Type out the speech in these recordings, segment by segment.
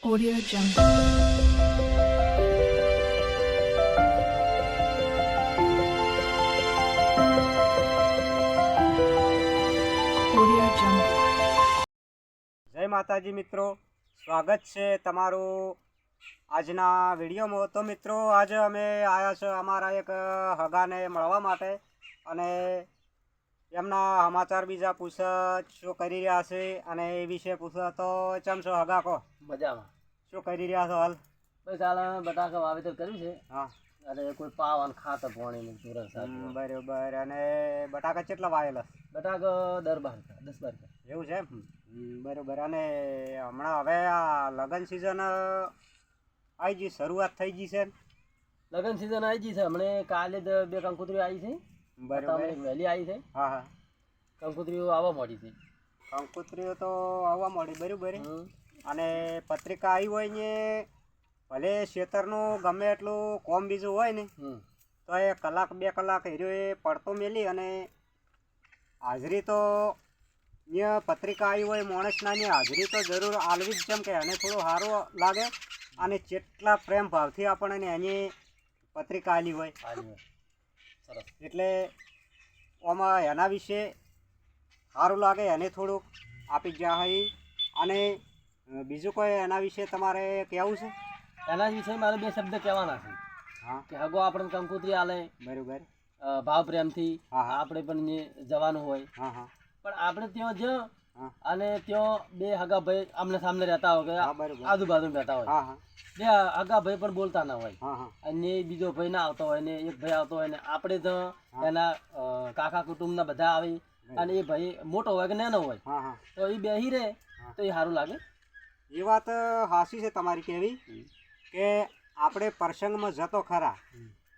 Audio Jungle. Audio Jungle. જય માતાજી મિત્રો, સ્વાગત છે તમારું આજના વિડીયોમાં. તો મિત્રો, આજે અમે આવ્યા છે અમારા એક હગાને મળવા માટે અને એમના સમાચાર બીજા પૂછ શું કરી રહ્યા છે અને એ વિશે પૂછ. તો ચમ છો હગા, કહો મજામાં. શું કરી રહ્યા છો હાલ? બસ હાલ અમે બટાકા વાવેતર કર્યું છે હા, અને કોઈ પાવ અને ખાતર પાણીનું ધોરણ સાથે. બરોબર. અને બટાકા કેટલા વાયેલા? બટાકા 10-12 એવું છે એમ? બરોબર. અને હમણાં હવે આ લગ્ન સિઝન આવી ગઈ, શરૂઆત થઈ ગઈ છે. લગ્ન સિઝન આવી ગઈ છે. હમણે કાલે જ 2 કંકોત્રીઓ આવી છે. બરોબર. અત્યારે એક વહેલી આવી છે. હા હા, કંકોત્રીઓ આવવા માંડી છે. કંકોત્રીઓ તો આવવા મળી. બરોબર. હમ. અને પત્રિકા આવી હોય ને, ભલે ખેતરનું ગમે એટલું કોમ બીજું હોય ને, હમ. તો એ કલાક 2 કલાક હીરો એ પડતો મેલી અને હાજરી તો અહીંયા પત્રિકા આવી હોય માણસનાની હાજરી તો જરૂર આલવી જ, જેમ કે એને થોડું સારું લાગે અને જેટલા પ્રેમ ભાવથી આપણને એની પત્રિકા આલી હોય આવી હોય. સરસ. એટલે આમાં એના વિશે સારું લાગે એને થોડુંક આપી ગયા હોય. અને બીજું કોઈ એના વિશે તમારે કહેવું છે? એના વિશે મારે 2 શબ્દ કહેવાના છે. હા, કે હગો આપણને કંકોત્રી આલે બરોબર. ભાવ પ્રેમથી, હા, હા. આપણે પણ એ જવાનું હોય. હા હા પણ આપણે ત્યાં જ હા અને ત્યાં 2 હગા ભાઈ આમને સામને રહેતા હોય કે હા, બરોબર. આજુબાજુ રહેતા હોય. હા હા 2 હગા ભાઈ પણ બોલતા ના હોય હા હા અને બીજો ભાઈ ના આવતો હોય ને એક ભાઈ આવતો હોય ને આપણે તો એના કાકા કુટુંબના બધા આવી અને એ ભાઈ મોટો હોય કે નાનો હોય હા હા તો એ બેહી રહે તો એ સારું લાગે. એ વાત હાચી છે તમારી કહેવી કે આપણે પ્રસંગમાં જતો ખરા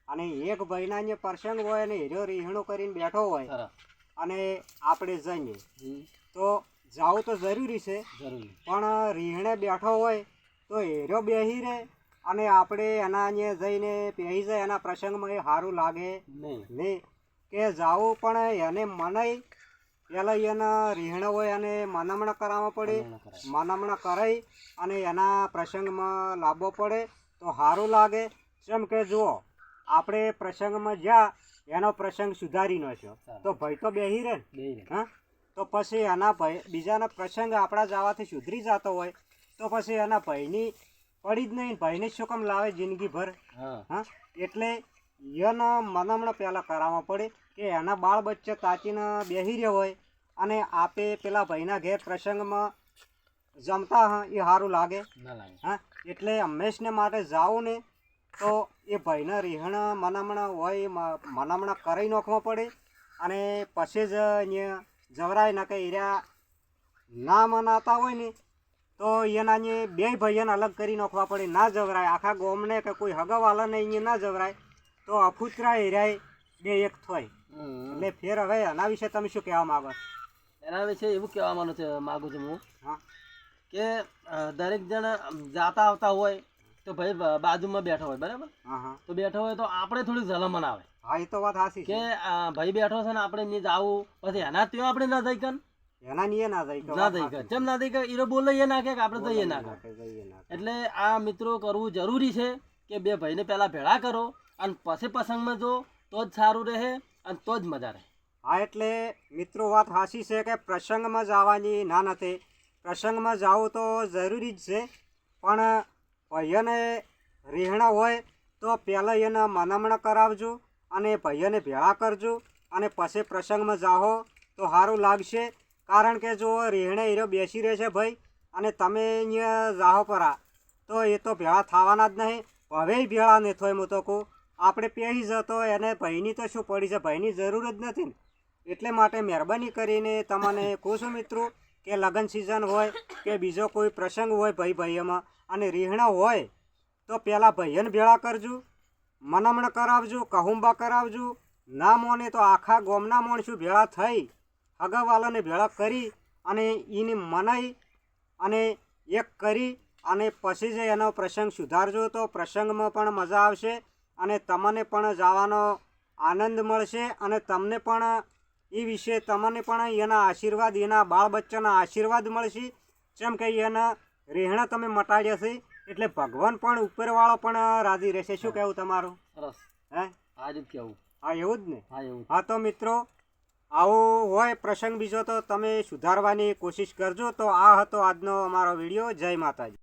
અને એક ભાઈના જે પ્રસંગ હોય ને હીરો રીહણો કરીને બેઠો હોય સરસ. અને આપણે જઈએ હમ. તો જાવું તો જરૂરી છે, જરૂરી. પણ રીહણે બેઠો હોય તો હીરો બેહી રહે અને આપણે એના અહીંયા જઈને બેહી જાય એના પ્રસંગમાં એ સારું લાગે નહીં. નહીં. કે જાવું પણ એને મનાઈ પહેલાં એના રીહણ હોય અને મનામણા કરાવવા પડે. મનામણા કરાવી અને એના પ્રસંગમાં લાવવો પડે તો સારું લાગે. જેમ કે જુઓ, આપણે પ્રસંગમાં જ્યાં એનો પ્રસંગ સુધારી નાખ્યો તો ભાઈ તો બેહી રહે ને. બેહી રહે. હા, તો પછી એના ભાઈ બીજાના પ્રસંગ આપણા જવાથી સુધરી જતો હોય તો પછી એના ભાઈની પડી જ નહીં. ભાઈને શું કામ લાવે જિંદગીભર? હા. હા, એટલે એનો મનામણો પહેલાં કરાવવા પડે કે એના બાળ બચ્ચે તાચીને બેસી રહ્યો હોય અને આપે પેલા ભાઈના ઘેર પ્રસંગમાં જમતા હા એ સારું લાગે. ના લાગે. હા, એટલે હંમેશને માટે જાઓ ને તો એ ભાઈના રીહણ મનામણા હોય એ મનામણા કરી નાખવા પડે અને પછી જ અહીંયા જવરાય. ના કે હીરા ના મનાતા હોય ને તો એના ને 2 ભાઈઓને અલગ કરી નાખવા પડે. ના જવરાય આખા ગામને કે કોઈ હગાવાલાને અહીંયા ના જવરાય તો અફૂતરા હીરાય 2 એક થાય. હમ. એટલે ફેર હવે એના વિશે તમે શું કહેવા માંગો? એના વિશે એવું કહેવા માંગુ છું હું હા કે દરેક જણ જાતા આવતા હોય તો ભાઈ બાજુમાં બેઠો હોય બરાબર, હા હા તો બેઠો હોય તો આપણે થોડીક જલમન આવે હા, એ તો વાત સાચી કે છે. ભાઈ બેઠો છે ને આપણે નહીં જાવું પછી એના ત્યાં આપણે ના જઈ કન એના નીએ ના જાય તો ના વાત જઈ સાચી કર છે. ચેમ ના જઈ કર ઈરો બોલે એ ના કે આપણે જઈએ ના કર. જઈએ ના કરે. એટલે આ મિત્રો કરવું જરૂરી છે કે 2 ભાઈને પહેલા ભેળા કરો અને પછી પસંદમાં જો તો જ સારું રહે અને તો જ મજા રહે. હા, એટલે મિત્રો વાત સાચી છે કે પ્રસંગમાં જવાની ના નથી. પ્રસંગમાં જવું તો જરૂરી જ છે, પણ ભાઈઓને રીહણા હોય તો પહેલાં એને મનામણા કરાવજો અને ભાઈઓને ભેળા કરજો અને પછી પ્રસંગમાં જાઓ તો સારું લાગશે. કારણ કે જો રીહણે હીરો બેસી રહેશે ભાઈ અને તમે અહીંયા જાઓ પરા તો એ તો ભેળા થવાના જ નહીં. હવે ભેળા નહીં થાય. હું તો કહું આપણે પહેરી જતો એને ભાઈની તો શું પડી છે, ભાઈની જરૂર જ નથી ને. એટલે માટે મહેરબાની કરીને તમને કહું છું મિત્રો કે લગ્ન સિઝન હોય કે બીજો કોઈ પ્રસંગ હોય ભાઈઓમાં અને રીહણા હોય તો પહેલાં ભાઈઓને ભેળા કરજો, મનામણ કરાવજો, કહુંબા કરાવજો. ના મોને તો આખા ગામના માણસો ભેળા થઈ હગાવાલાને ભેળા કરી અને એની મનાઈ અને એક કરી અને પછી જ એનો પ્રસંગ સુધારજો તો પ્રસંગમાં પણ મજા આવશે અને તમને પણ જવાનો આનંદ મળશે અને તમને પણ એ વિશે તમને પણ એના આશીર્વાદ એના બાળ બચ્ચાના આશીર્વાદ મળશે. જેમ કે એના રેહણા તમે મટાડ્યા છે એટલે ભગવાન પણ ઉપરવાળો પણ રાજી રહેશે. શું કહેવું તમારું? સરસ. હે આ જ કેવું. હા એવું જ ને. હા એવું. હા તો મિત્રો આવો હોય પ્રસંગ બીજો તો તમે સુધારવાની કોશિશ કરજો. તો આ હતો આજનો અમારો વિડીયો. જય માતાજી.